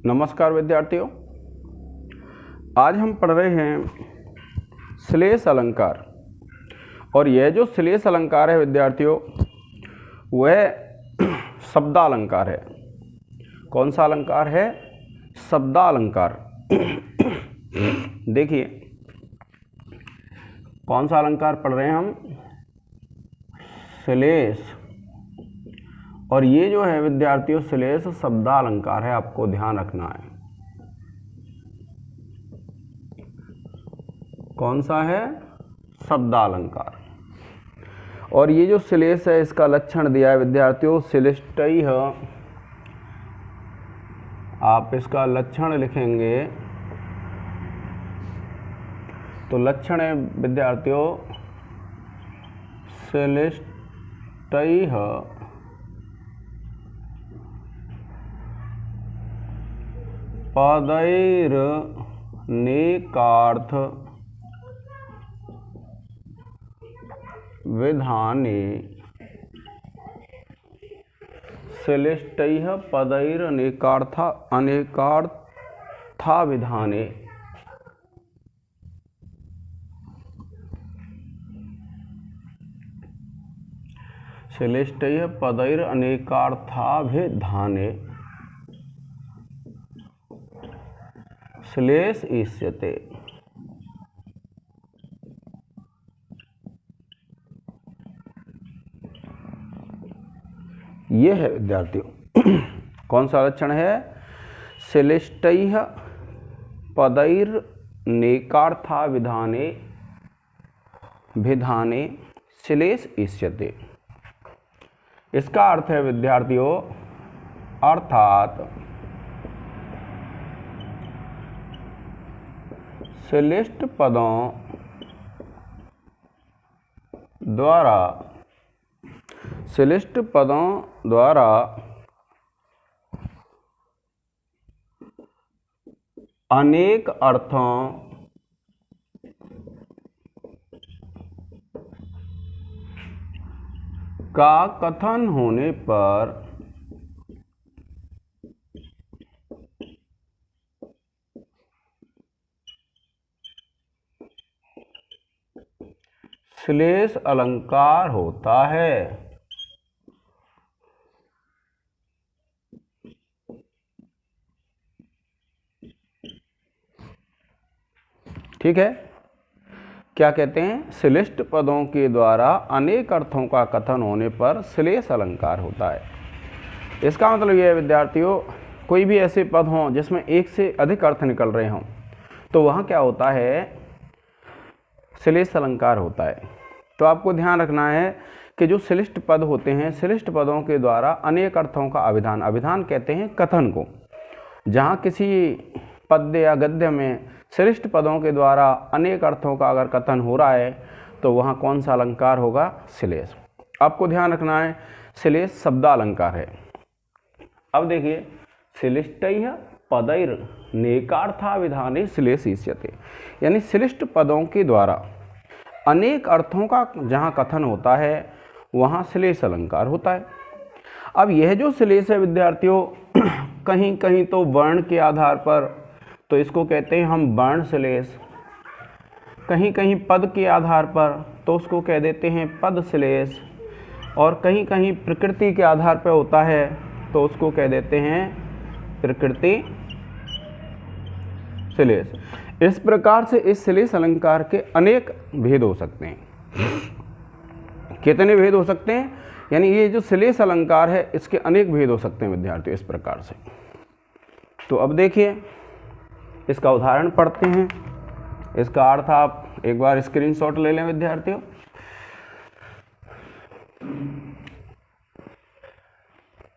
नमस्कार विद्यार्थियों, आज हम पढ़ रहे हैं श्लेष अलंकार। और यह जो श्लेष अलंकार है विद्यार्थियों, वह शब्दालंकार है। कौन सा अलंकार है? शब्दालंकार। देखिए कौन सा अलंकार पढ़ रहे हैं हम? श्लेष। और ये जो है विद्यार्थियों श्लेष शब्दालंकार है, आपको ध्यान रखना है। कौन सा है? शब्दालंकार। और ये जो श्लेष है इसका लक्षण दिया है विद्यार्थियों श्लिष्टैः। आप इसका लक्षण लिखेंगे तो लक्षण है विद्यार्थियों श्लिष्टैः पदैरनेकार्थ विधाने। श्लिष्टैः पदैरनेकार्था विधाने। श्लिष्टैः पदैरनेकार्थाभिधाने श्लेष इष्यते। यह है विद्यार्थियों कौन सा लक्षण है? श्लिष्टैः पदैरनेकार्थाभिधाने विधाने श्लेष इष्यते। इसका अर्थ है विद्यार्थियों अर्थात श्लिष्ट पदों द्वारा अनेक अर्थों का कथन होने पर श्लेष अलंकार होता है। ठीक है, क्या कहते हैं? श्लिष्ट पदों के द्वारा अनेक अर्थों का कथन होने पर श्लेष अलंकार होता है। इसका मतलब यह है विद्यार्थियों कोई भी ऐसे पद हों जिसमें एक से अधिक अर्थ निकल रहे हों तो वहाँ क्या होता है? श्लेष अलंकार होता है। तो आपको ध्यान रखना है कि जो श्लिष्ट पद होते हैं, श्लिष्ट पदों के द्वारा अनेक अर्थों का अभिधान कहते हैं कथन को। जहाँ किसी पद्य या गद्य में श्लिष्ट पदों के द्वारा अनेक अर्थों का अगर कथन हो रहा है तो वहाँ कौन सा अलंकार होगा? श्लेष। आपको ध्यान रखना है श्लेष शब्दालंकार है। अब देखिए श्लिष्टैः पदैरनेकार्थाभिधाने श्लेष इष्यते, यानी श्लिष्ट पदों के द्वारा अनेक अर्थों का जहाँ कथन होता है वहाँ श्लेष अलंकार होता है। अब यह जो श्लेष है विद्यार्थियों कहीं कहीं तो वर्ण के आधार पर, तो इसको कहते हैं हम वर्ण श्लेष। कहीं कहीं पद के आधार पर तो उसको कह देते हैं पद श्लेष। और कहीं कहीं प्रकृति के आधार पर होता है तो उसको कह देते हैं प्रकृति श्लेष। इस प्रकार से इस श्लेष अलंकार के अनेक भेद हो सकते हैं। कितने भेद हो सकते हैं? यानी ये जो श्लेष अलंकार है इसके अनेक भेद हो सकते हैं विद्यार्थियों इस प्रकार से। तो अब देखिए इसका उदाहरण पढ़ते हैं। इसका अर्थ आप एक बार स्क्रीनशॉट ले लें विद्यार्थियों।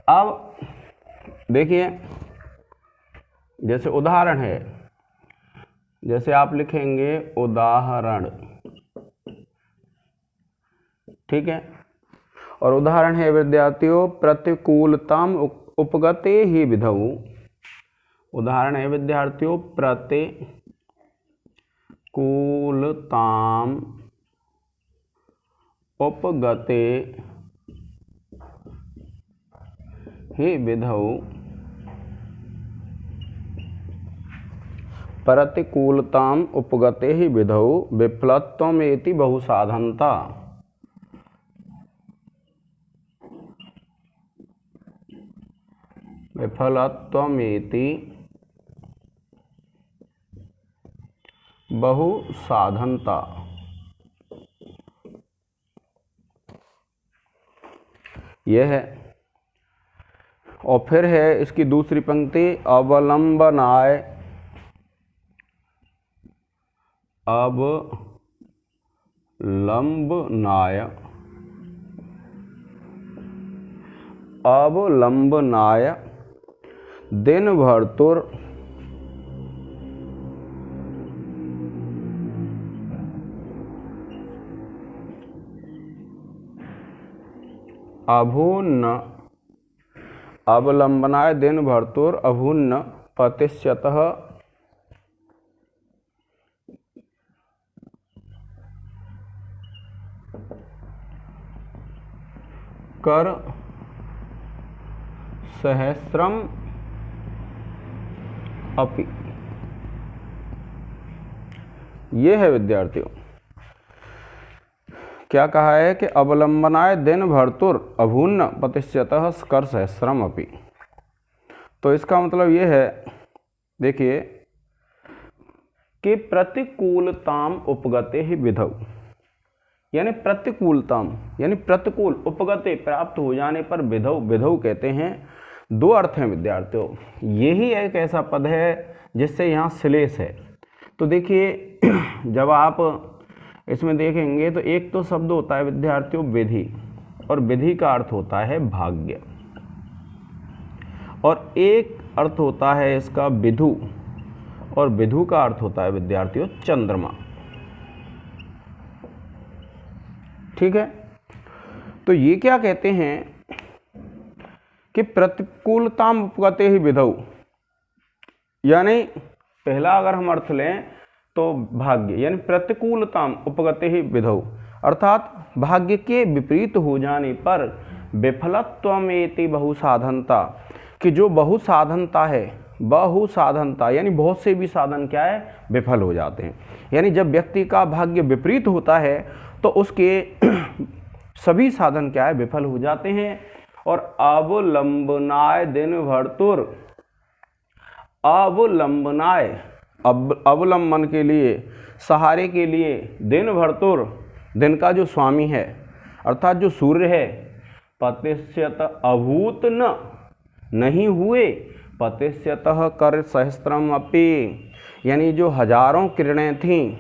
अब देखिए जैसे उदाहरण है, जैसे आप लिखेंगे उदाहरण, ठीक है। और उदाहरण है विद्यार्थियों प्रतिकूलताम उपगते ही विधौ। उदाहरण है विद्यार्थियों प्रतिकूलताम उपगते ही विधौ प्रतिकूलताम उपगते ही विधौ विफलत्वमेति बहुसाधनता। विफलत्वमेति बहुसाधनता। यह है। और फिर है इसकी दूसरी पंक्ति, अवलंबनाय अवलंबनाय दिन भरतुर अभुन्न अवलंबनाय दिन भरतुर अभुन्न पतिष्यतः कर सहस्रम अपि। ये है विद्यार्थियों, क्या कहा है कि अवलंबनाय दिन भरतुर अभुन्न पतिष्यतः कर सहस्रम अपि। तो इसका मतलब ये है, देखिए, कि प्रतिकूलताम उपगते ही विधौ, यानी प्रतिकूलताम यानी प्रतिकूल, उपगते प्राप्त हो जाने पर, विधौ विधौ कहते हैं। दो अर्थ हैं विद्यार्थियों। यही एक ऐसा पद है जिससे यहाँ श्लेष है। तो देखिए जब आप इसमें देखेंगे तो एक तो शब्द होता है विद्यार्थियों विधि, और विधि का अर्थ होता है भाग्य, और एक अर्थ होता है इसका विधु, और विधु का अर्थ होता है विद्यार्थियों चंद्रमा। ठीक है। तो ये क्या कहते हैं कि प्रतिकूलताम उपगते ही विधौ, यानी पहला अगर हम अर्थ लें तो भाग्य, यानी प्रतिकूलताम उपगते ही विधौ, अर्थात भाग्य के विपरीत हो जाने पर विफलत्वमेति बहुसाधनता, कि जो बहुसाधनता है, बहुसाधनता यानी बहुत से भी साधन क्या है, विफल हो जाते हैं। यानी जब व्यक्ति का भाग्य विपरीत होता है तो उसके सभी साधन क्या है, विफल हो जाते हैं। और अवलंबनाय दिन भरतुर, अवलंबनाय अवलंबन के लिए, सहारे के लिए, दिन भरतुर दिन का जो स्वामी है अर्थात जो सूर्य है, पतिष्यत अभूत न नहीं हुए, पतिष्यतः कर सहस्त्रम अपि, यानी जो हजारों किरणें थीं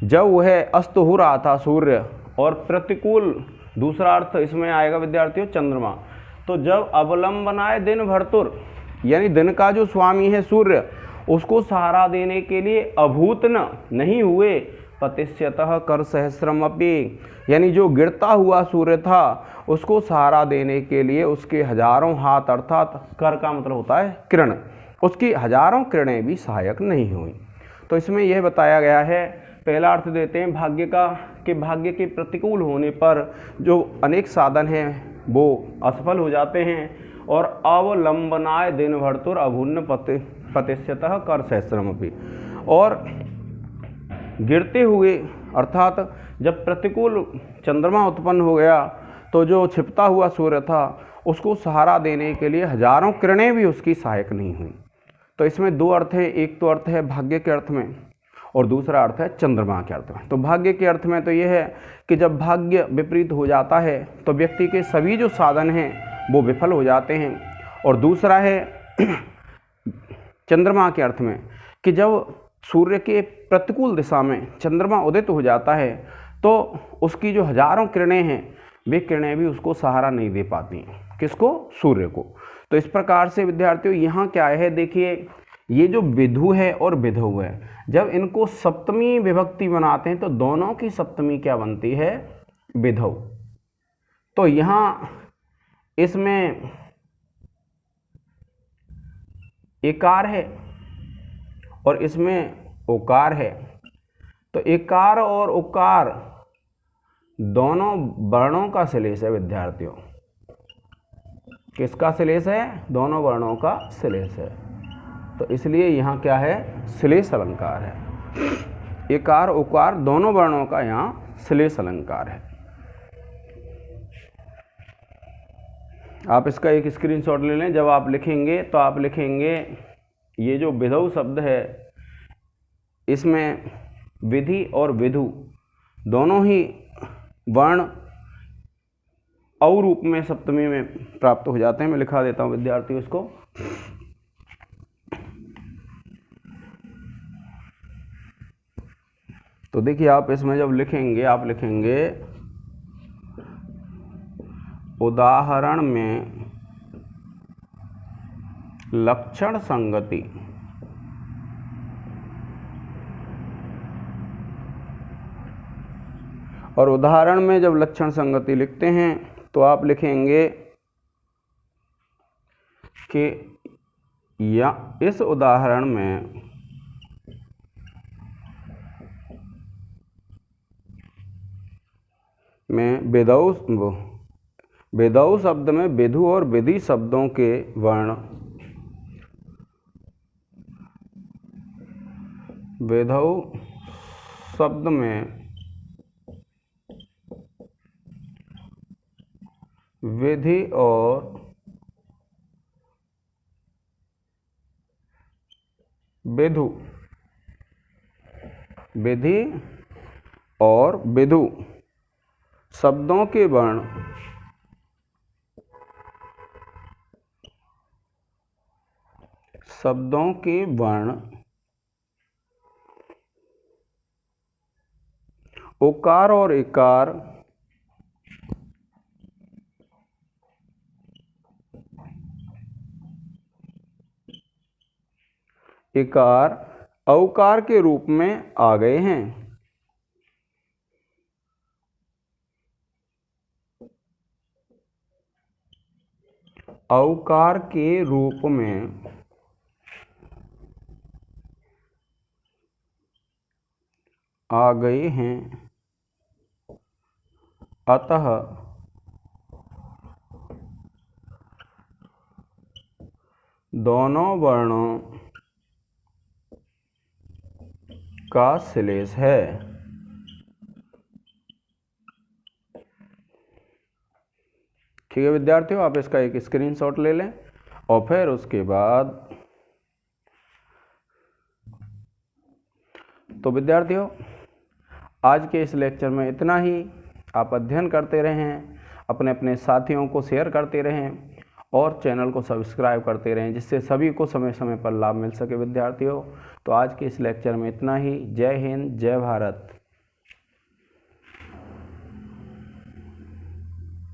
जब वह अस्त हो रहा था सूर्य, और प्रतिकूल दूसरा अर्थ इसमें आएगा विद्यार्थियों चंद्रमा। तो जब अवलंबनाय दिन भरतुर, यानी दिन का जो स्वामी है सूर्य, उसको सहारा देने के लिए अभूत न नहीं हुए, पतिष्यतः कर सहस्रम अपि, यानी जो गिरता हुआ सूर्य था उसको सहारा देने के लिए उसके हजारों हाथ, अर्थात कर का मतलब होता है किरण, उसकी हजारों किरणें भी सहायक नहीं हुई। तो इसमें यह बताया गया है, पहला अर्थ देते हैं भाग्य का, कि भाग्य के प्रतिकूल होने पर जो अनेक साधन हैं वो असफल हो जाते हैं, और अवलंबनाय दिन भरतुर अभुन्न पतिष्यतः कर सहस्रम अपि, और गिरते हुए अर्थात जब प्रतिकूल चंद्रमा उत्पन्न हो गया तो जो छिपता हुआ सूर्य था उसको सहारा देने के लिए हजारों किरणें भी उसकी सहायक नहीं हुई। तो इसमें दो अर्थ है, एक तो अर्थ है भाग्य के अर्थ में और दूसरा अर्थ है चंद्रमा के अर्थ में। तो भाग्य के अर्थ में तो यह है कि जब भाग्य विपरीत हो जाता है तो व्यक्ति के सभी जो साधन हैं वो विफल हो जाते हैं, और दूसरा है चंद्रमा के अर्थ में कि जब सूर्य के प्रतिकूल दिशा में चंद्रमा उदित हो जाता है तो उसकी जो हजारों किरणें हैं वे किरणें भी उसको सहारा नहीं दे पाती हैं, किसको, सूर्य को। तो इस प्रकार से विद्यार्थियों यहाँ क्या है, देखिए ये जो विधु है और विधौ है, जब इनको सप्तमी विभक्ति बनाते हैं तो दोनों की सप्तमी क्या बनती है, विधौ। तो यहाँ इसमें एकार है और इसमें ओकार है। तो एकार और ओकार दोनों वर्णों का श्लेष है विद्यार्थियों। किसका श्लेष है, दोनों वर्णों का श्लेष है। तो इसलिए यहाँ क्या है, श्लेष अलंकार है। इकार उकार दोनों वर्णों का यहाँ श्लेष अलंकार है। आप इसका एक स्क्रीनशॉट ले लें। जब आप लिखेंगे तो आप लिखेंगे ये जो विधौ शब्द है इसमें विधि और विधु दोनों ही वर्ण औ रूप में सप्तमी में प्राप्त हो जाते हैं। मैं लिखा देता हूँ विद्यार्थियों इसको। तो देखिए आप इसमें जब लिखेंगे, आप लिखेंगे उदाहरण में लक्षण संगति, और उदाहरण में जब लक्षण संगति लिखते हैं तो आप लिखेंगे कि या इस उदाहरण में विधौ शब्द में विधु और विधि शब्दों के वर्ण, विधौ शब्द में विधि और विधु, विधि और विधु शब्दों के वर्ण उकार और इकार औकार के रूप में आ गए हैं। औकार के रूप में आ गए हैं, अतः दोनों वर्णों का श्लेष है। ठीक है विद्यार्थियों, आप इसका एक स्क्रीनशॉट ले लें और फिर उसके बाद तो विद्यार्थियों आज के इस लेक्चर में इतना ही। आप अध्ययन करते रहें, अपने अपने साथियों को शेयर करते रहें और चैनल को सब्सक्राइब करते रहें, जिससे सभी को समय समय पर लाभ मिल सके विद्यार्थियों। तो आज के इस लेक्चर में इतना ही। जय हिंद, जय भारत।